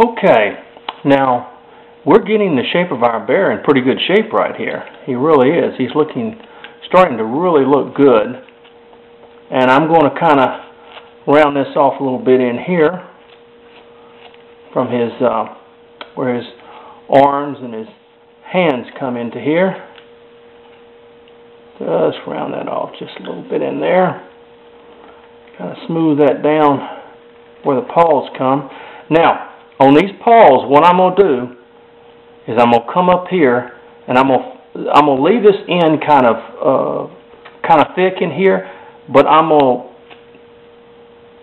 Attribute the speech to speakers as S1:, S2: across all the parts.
S1: Okay, now we're getting the shape of our bear in pretty good shape right here. He really is. He's starting to really look good. And I'm going to kind of round this off a little bit in here from his, where his arms and his hands come into here. Just round that off just a little bit in there. Kind of smooth that down where the paws come. Now, on these paws, what I'm going to do is I'm going to come up here and I'm going to leave this end kind of thick in here, but I'm going to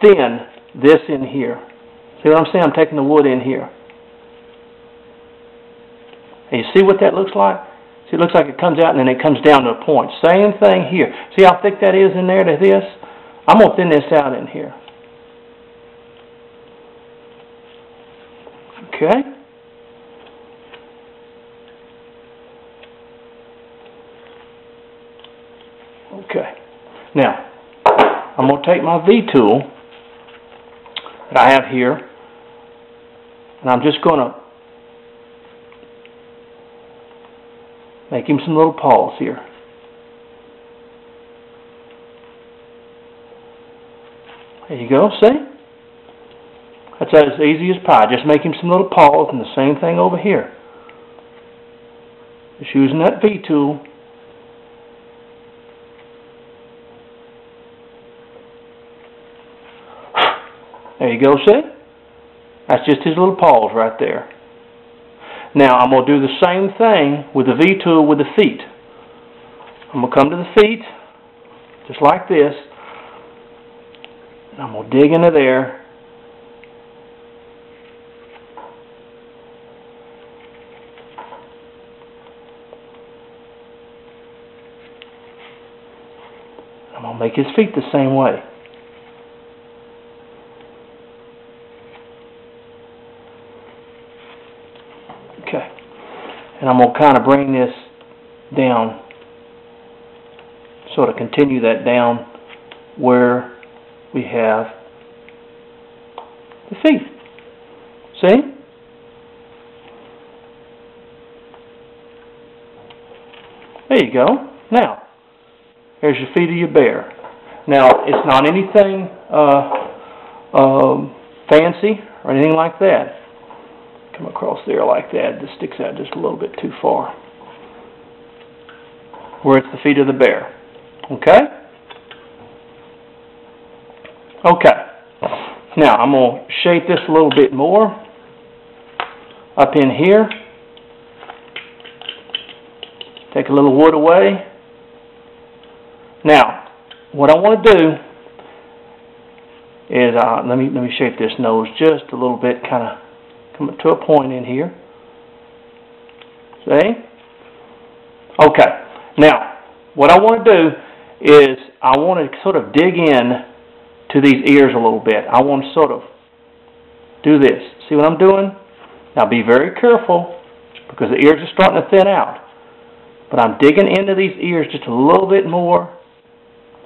S1: thin this in here. See what I'm saying? I'm taking the wood in here. And you see what that looks like? See, it looks like it comes out and then it comes down to a point. Same thing here. See how thick that is in there to this? I'm going to thin this out in here. Okay? Okay. Now, I'm going to take my V-tool that I have here, and I'm just going to make him some little paws here. There you go, see? That's as easy as pie. Just make him some little paws, and the same thing over here. Just using that V-tool. There you go, see? That's just his little paws right there. Now, I'm going to do the same thing with the V-tool with the feet. I'm going to come to the feet, just like this. And I'm going to dig into there. I'm going to make his feet the same way. Okay. And I'm going to kind of bring this down, sort of continue that down where we have the feet. See? There you go. Now, here's your feet of your bear. Now, it's not anything fancy or anything like that. Come across there like that. This sticks out just a little bit too far. Where it's the feet of the bear. Okay? Okay. Now, I'm going to shape this a little bit more up in here. Take a little wood away. Now, what I want to do is, let me shape this nose just a little bit, kind of come to a point in here. See? Okay. Now, what I want to do is I want to sort of dig in to these ears a little bit. I want to sort of do this. See what I'm doing? Now, be very careful because the ears are starting to thin out. But I'm digging into these ears just a little bit more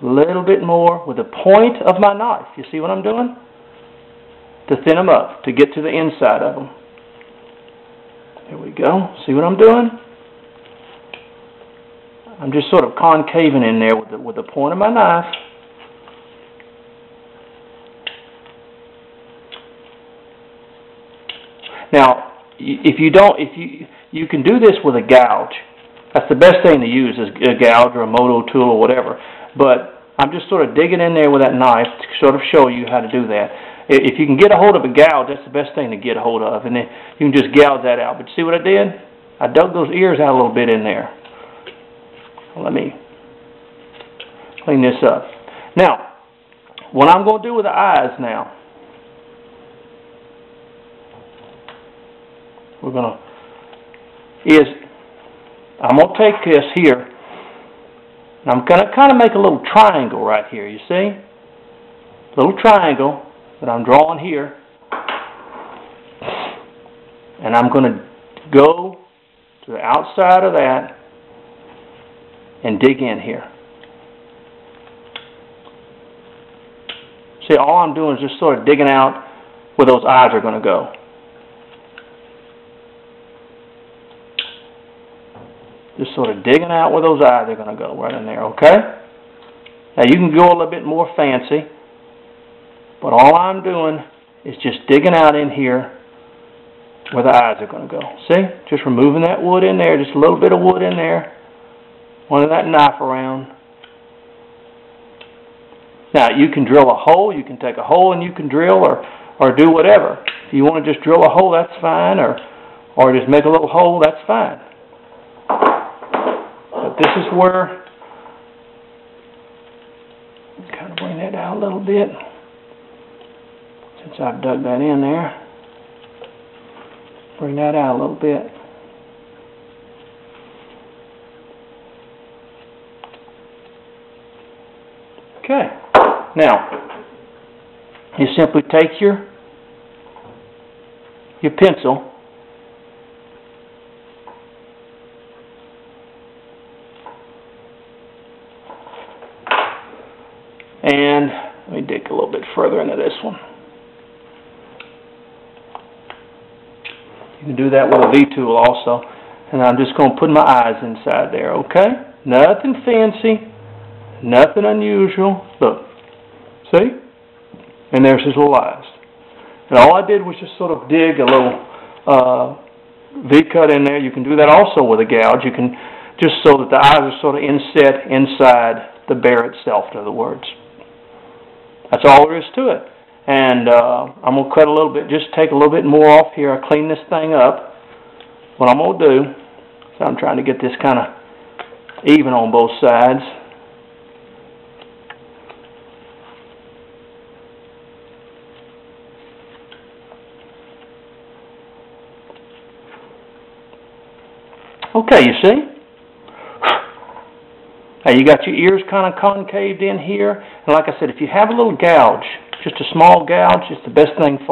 S1: with the point of my knife. You see what I'm doing? To thin them up, to get to the inside of them. There we go. See what I'm doing? I'm just sort of concaving in there with the point of my knife. Now, if you can do this with a gouge. That's the best thing to use, is a gouge or a moto tool or whatever. But I'm just sort of digging in there with that knife to sort of show you how to do that. If you can get a hold of a gouge, that's the best thing to get a hold of. And then you can just gouge that out. But see what I did? I dug those ears out a little bit in there. Let me clean this up. Now, what I'm going to do with the eyes now, I'm going to take this here, and I'm going to kind of make a little triangle right here, you see? A little triangle that I'm drawing here. And I'm going to go to the outside of that and dig in here. See, all I'm doing is just sort of digging out where those eyes are going to go. Just sort of digging out where those eyes are going to go, right in there, okay? Now you can go a little bit more fancy, but all I'm doing is just digging out in here where the eyes are going to go. See? Just removing that wood in there, just a little bit of wood in there, running that knife around. Now you can drill a hole, you can take a hole and you can drill or do whatever. If you want to just drill a hole, that's fine, or just make a little hole, that's fine. But this is where, kind of bring that out a little bit, since I've dug that in there. Bring that out a little bit. Okay. Now, you simply take your pencil and let me dig a little bit further into this one. You can do that with a V-tool also. And I'm just going to put my eyes inside there, okay? Nothing fancy, nothing unusual. Look, see? And there's his little eyes. And all I did was just sort of dig a little V-cut in there. You can do that also with a gouge. You can just so that the eyes are sort of inset inside the bear itself, in other words. That's all there is to it. And I'm going to cut a little bit, just take a little bit more off here. I clean this thing up. What I'm going to do, so I'm trying to get this kind of even on both sides. Okay, you see? Now you got your ears kind of concaved in here. And like I said, if you have a little gouge, just a small gouge, it's the best thing for